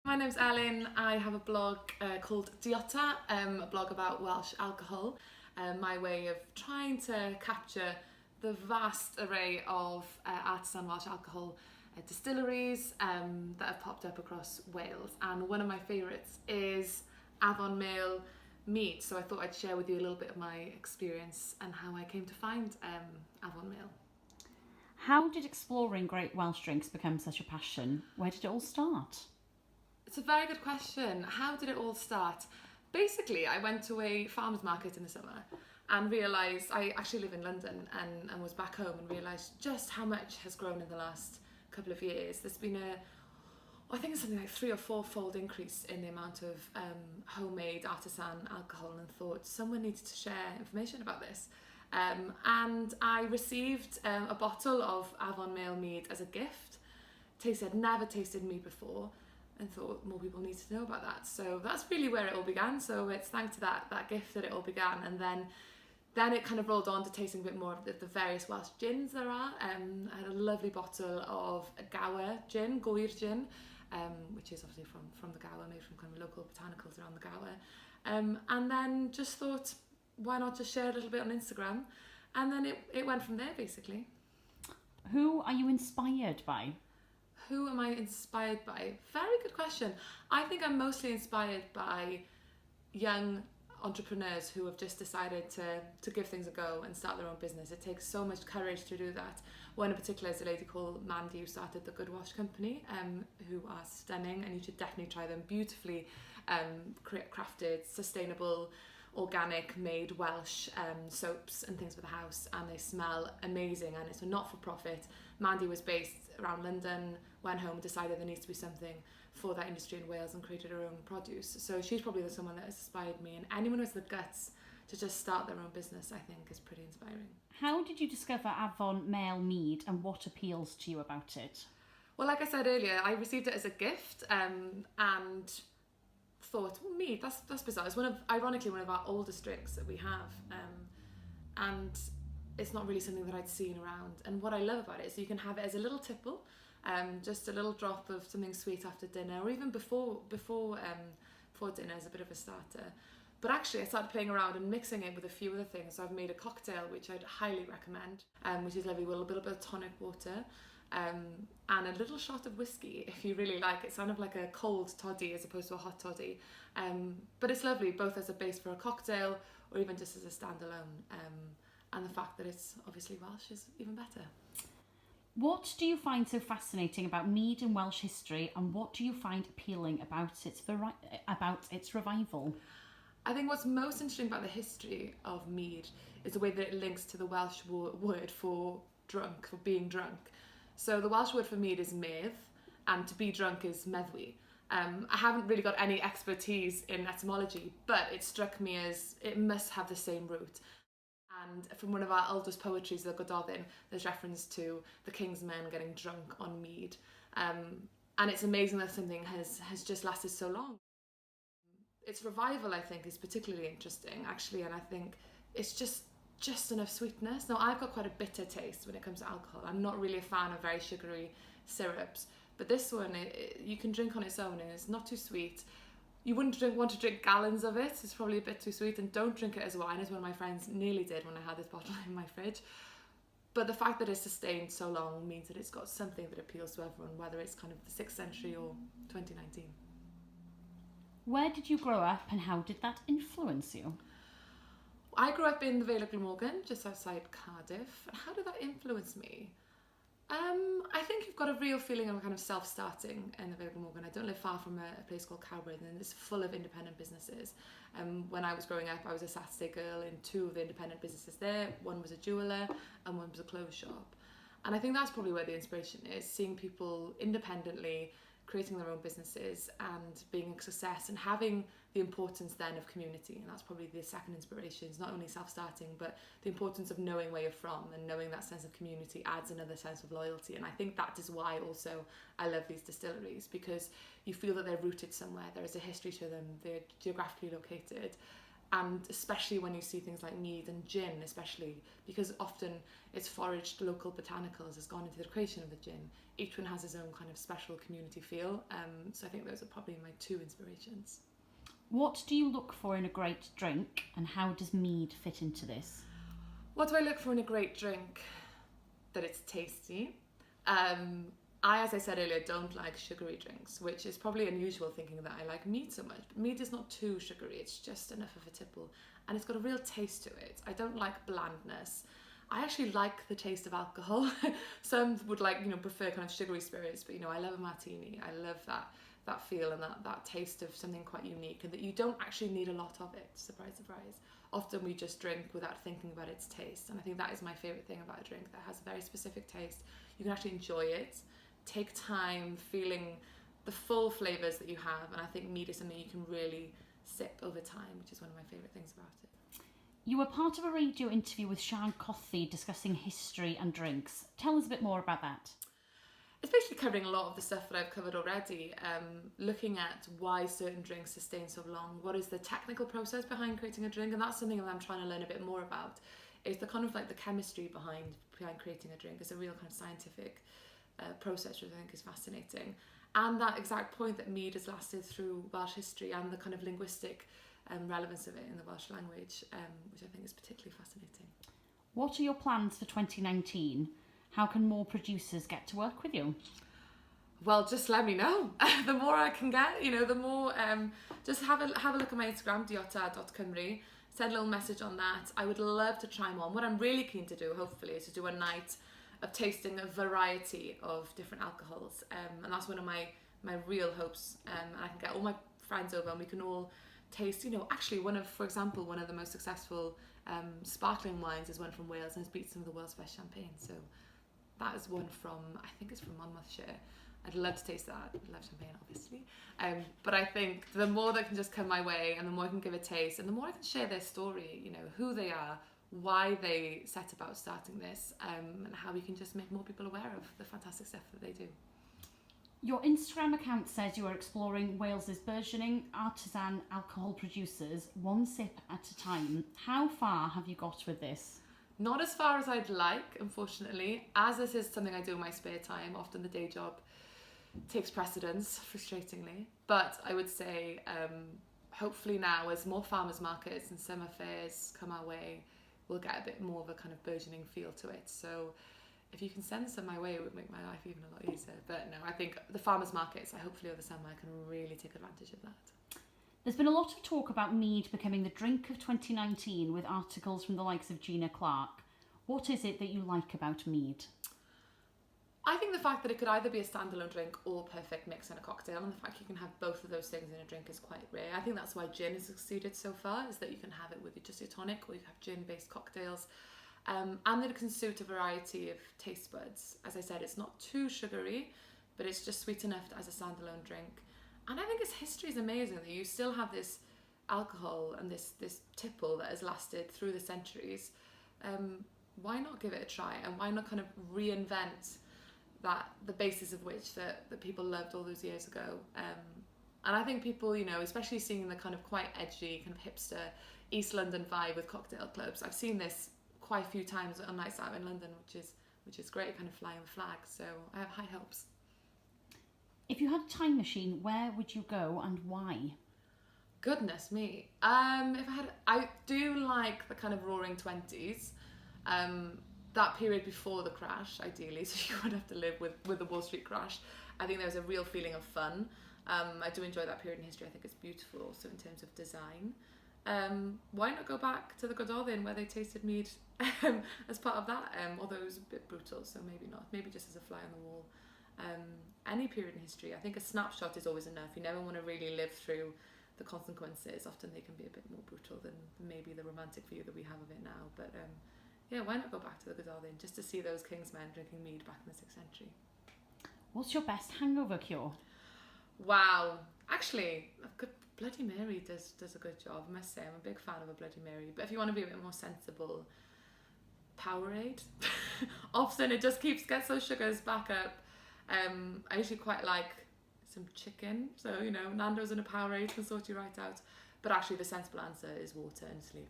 My name's Elin. I have a blog called Diota, a blog about Welsh alcohol. My way of trying to capture the vast array of artisan Welsh alcohol distilleries that have popped up across Wales. And one of my favourites is Afon Mael mead. So I thought I'd share with you a little bit of my experience and how I came to find Afon Mael. How did exploring great Welsh drinks become such a passion? Where did it all start? It's a very good question. How did it all start? Basically, I went to a farmer's market in the summer and realised, I actually live in London and was back home and realised just how much has grown in the last couple of years. There's been I think it's something like 3 or 4-fold increase in the amount of homemade artisan alcohol, and thought someone needed to share information about this. And I received a bottle of Afon Mael mead as a gift. I'd never tasted mead before, and thought more people need to know about that. So that's really where it all began. So it's thanks to that gift that it all began. And then it kind of rolled on to tasting a bit more of the various Welsh gins there are. I had a lovely bottle of a Gower gin, Gower gin, which is obviously from the Gower, made from kind of local botanicals around the Gower. And then just thought, why not just share a little bit on Instagram? And then it went from there, basically. Who are you inspired by? Who am I inspired by? Very good question. I think I'm mostly inspired by young entrepreneurs who have just decided to give things a go and start their own business. It takes so much courage to do that. One in particular is a lady called Mandy, who started the Good Wash Company, who are stunning, and you should definitely try them. Beautifully crafted, sustainable, organic made Welsh soaps and things for the house, and they smell amazing, and it's a not-for-profit. Mandy was based around London, went home, decided there needs to be something for that industry in Wales, and created her own produce. So she's probably someone that has inspired me, and anyone who has the guts to just start their own business, I think, is pretty inspiring. How did you discover Afon Mael mead, and what appeals to you about it? Well, like I said earlier, I received it as a gift, and thought, well, mead, that's bizarre. It's ironically one of our oldest drinks that we have, and it's not really something that I'd seen around. And what I love about it is you can have it as a little tipple, just a little drop of something sweet after dinner, or even before dinner as a bit of a starter. But actually I started playing around and mixing it with a few other things. So I've made a cocktail, which I'd highly recommend, which is lovely with a little bit of tonic water, and a little shot of whiskey if you really like it. It's kind of like a cold toddy as opposed to a hot toddy, but it's lovely both as a base for a cocktail or even just as a standalone, and the fact that it's obviously Welsh is even better. What do you find so fascinating about mead and Welsh history, and what do you find appealing about its revival? I think what's most interesting about the history of mead is the way that it links to the Welsh word for drunk, for being drunk. So the Welsh word for mead is medd, and to be drunk is meddwi. I haven't really got any expertise in etymology, but it struck me as it must have the same root. And from one of our oldest poetries, the Gododdin, there's reference to the king's men getting drunk on mead. And it's amazing that something has just lasted so long. Its revival, I think, is particularly interesting, actually, and I think it's just enough sweetness. Now, I've got quite a bitter taste when it comes to alcohol. I'm not really a fan of very sugary syrups, but this one, you can drink on its own, and it's not too sweet. You wouldn't want to drink gallons of it. It's probably a bit too sweet, and don't drink it as wine, as one of my friends nearly did when I had this bottle in my fridge. But the fact that it's sustained so long means that it's got something that appeals to everyone, whether it's kind of the 6th century or 2019. Where did you grow up, and how did that influence you? I grew up in the Vale of Glamorgan, just outside Cardiff. How did that influence me? I think you've got a real feeling of kind of self-starting in the Vale of Glamorgan. I don't live far from a place called Cowbridge, and it's full of independent businesses. When I was growing up, I was a Saturday girl in 2 of the independent businesses there. One was a jeweller and one was a clothes shop. And I think that's probably where the inspiration is, seeing people independently creating their own businesses and being a success, and having the importance then of community. And that's probably the second inspiration, is not only self-starting, but the importance of knowing where you're from, and knowing that sense of community adds another sense of loyalty. And I think that is why also I love these distilleries, because you feel that they're rooted somewhere. There is a history to them, they're geographically located, And especially when you see things like mead and gin, especially because often it's foraged local botanicals has gone into the creation of the gin. Each one has his own kind of special community feel. So I think those are probably my two inspirations. What do you look for in a great drink, and how does mead fit into this? What do I look for in a great drink? That it's tasty. I, as I said earlier, don't like sugary drinks, which is probably unusual thinking that I like mead so much. But mead is not too sugary, it's just enough of a tipple. And it's got a real taste to it. I don't like blandness. I actually like the taste of alcohol. Some would prefer kind of sugary spirits, but I love a martini. I love that feel and that taste of something quite unique, and that you don't actually need a lot of it. Surprise, surprise. Often we just drink without thinking about its taste, and I think that is my favourite thing about a drink that has a very specific taste. You can actually enjoy it, take time feeling the full flavours that you have, and I think mead is something you can really sip over time, which is one of my favourite things about it. You were part of a radio interview with Sian Cothi discussing history and drinks. Tell us a bit more about that. It's basically covering a lot of the stuff that I've covered already, looking at why certain drinks sustain so long, what is the technical process behind creating a drink, and that's something that I'm trying to learn a bit more about, is the kind of like the chemistry behind creating a drink. It's a real kind of scientific process, which I think is fascinating. And that exact point that mead has lasted through Welsh history and the kind of linguistic relevance of it in the Welsh language, which I think is particularly fascinating. What are your plans for 2019? How can more producers get to work with you? Well, just let me know. The more I can get, the more. Just have a look at my Instagram, Diota Cymru. Send a little message on that. I would love to try more. What I'm really keen to do, hopefully, is to do a night of tasting a variety of different alcohols, and that's one of my real hopes. And I can get all my friends over, and we can all taste. Actually, for example, one of the most successful sparkling wines is one from Wales, and has beat some of the world's best champagne. So. That is one from, I think it's from Monmouthshire. I'd love to taste that. I love champagne, obviously. But I think the more that can just come my way, and the more I can give a taste, and the more I can share their story, who they are, why they set about starting this, and how we can just make more people aware of the fantastic stuff that they do. Your Instagram account says you are exploring Wales's burgeoning artisan alcohol producers, one sip at a time. How far have you got with this? Not as far as I'd like, unfortunately, as this is something I do in my spare time. Often the day job takes precedence, frustratingly. But I would say, hopefully now, as more farmers markets and summer fairs come our way, we'll get a bit more of a kind of burgeoning feel to it. So if you can send some my way, it would make my life even a lot easier. But no, I think the farmers markets, hopefully over the summer, I can really take advantage of that. There's been a lot of talk about mead becoming the drink of 2019 with articles from the likes of Gina Clark. What is it that you like about mead? I think the fact that it could either be a standalone drink or perfect mix in a cocktail, and the fact you can have both of those things in a drink is quite rare. I think that's why gin has succeeded so far, is that you can have it with just your tonic, or you have gin-based cocktails, and that it can suit a variety of taste buds. As I said, it's not too sugary, but it's just sweet enough as a standalone drink. And I think its history is amazing, that you still have this alcohol and this tipple that has lasted through the centuries. Why not give it a try, and why not kind of reinvent the basis of which that people loved all those years ago? And I think people, especially seeing the kind of quite edgy, kind of hipster East London vibe with cocktail clubs. I've seen this quite a few times on nights out in London, which is great, kind of flying the flag. So I have high hopes. If you had a time machine, where would you go and why? Goodness me. I do like the kind of roaring 20s. That period before the crash, ideally, so you would have to live with the Wall Street crash. I think there was a real feeling of fun. I do enjoy that period in history. I think it's beautiful also in terms of design. Why not go back to the Gododdin where they tasted mead as part of that? Although it was a bit brutal, so maybe not. Maybe just as a fly on the wall. Any period in history, I think a snapshot is always enough. You never want to really live through the consequences. Often they can be a bit more brutal than maybe the romantic view that we have of it now. But yeah, why not go back to the Gododdin just to see those king's men drinking mead back in the 6th century? What's your best hangover cure? Wow, actually, Bloody Mary does a good job, I must say. I'm a big fan of a Bloody Mary. But if you want to be a bit more sensible, Powerade. Often it just gets those sugars back up. I usually quite like some chicken, so Nando's and a Powerade can sort you right out. But actually the sensible answer is water and sleep.